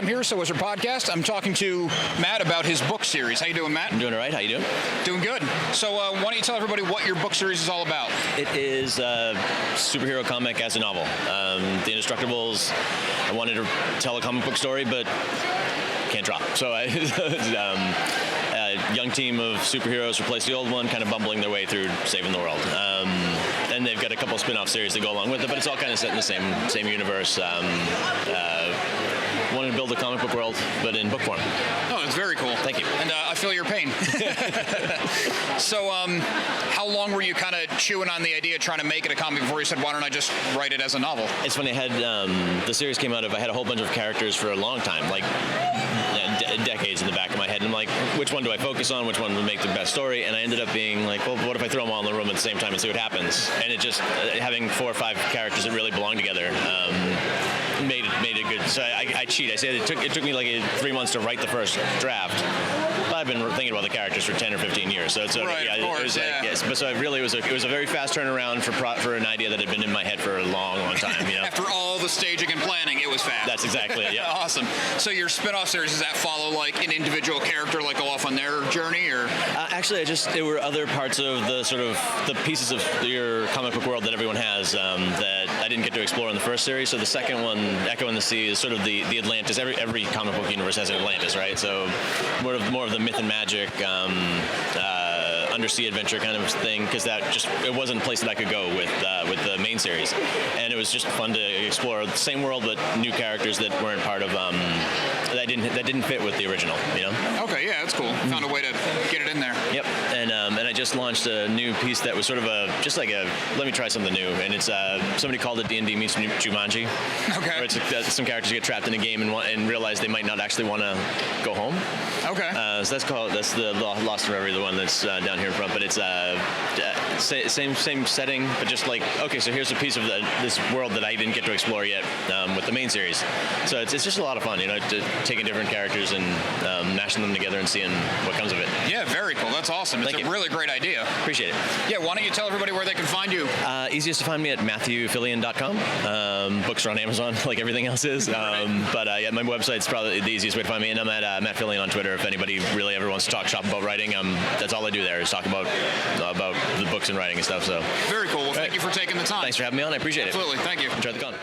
I'm here, so was your podcast. I'm talking to Matt about his book series. How you doing, Matt? I'm doing all right. How you doing? Doing good. So why don't you tell everybody what your book series is all about? It is a superhero comic as a novel. The Indestructibles, I wanted to tell a comic book story, but can't draw. So a young team of superheroes replaced the old one, kind of bumbling their way through saving the world. And they've got a couple spin-off series that go along with it, but it's all kind of set in the same universe. Wanted to build a comic book world, but in book form. Oh, it's very cool. Thank you. And I feel your pain. So how long were you kind of chewing on the idea, trying to make it a comic before you said, why don't I just write it as a novel? It's funny, I had the series came out of, I had a whole bunch of characters for a long time, like decades in the back of my head, and I'm like, which one do I focus on, which one would make the best story? And I ended up being like, well, what if I throw them all in the room at the same time and see what happens? And it just, having 4 or 5 characters that really belong together made it good. So I cheat. I said it took me like 3 months to write the first draft. But I've been thinking about the characters for 10 or 15 years. So it's right, yeah, of course, it was yeah. like, yes. But so it really was it was a very fast turnaround for an idea that had been in my head for a long time. You know? After all the staging and planning, it was fast. That's exactly it. Yeah. Awesome. So your spin-off series, does that follow like an individual character, like go off on their journey, or? Actually, there were other parts of the sort of the pieces of your comic book world that everyone has that I didn't get to explore in the first series. So the second one, Echo in the Sea, is sort of the Atlantis. Every comic book universe has an Atlantis, right? So more of the myth and magic, undersea adventure kind of thing, because it wasn't a place that I could go with the main series, and it was just fun to explore the same world but new characters that weren't part of that didn't fit with the original, you know. Okay, yeah, that's cool. Found a way to get it in there. Yep, and I just launched a new piece that was sort of let me try something new, and it's somebody called it D&D meets Jumanji. Okay. Where it's some characters get trapped in a game and realize they might not actually want to go home. Okay. So that's the Lost Forever, the one that's down here in front, but it's same setting, but just like, okay, so here's a piece of this world that I didn't get to explore yet with the main series. So it's just a lot of fun, you know, taking different characters and mashing them together and seeing what comes of it. Yeah, very cool. That's awesome. It's a really great idea. Appreciate it. Yeah, why don't you tell everybody where they can find you? Easiest to find me at MatthewPhillion.com. Books are on Amazon, like everything else is. But yeah, my website's probably the easiest way to find me, and I'm at Matt Phillion on Twitter. If anybody really ever wants to talk shop about writing, that's all I do there is talk about the books and writing and stuff. So very cool. Well, thank you for taking the time. Thanks for having me on. I appreciate it. Absolutely. Thank you. Enjoy the con.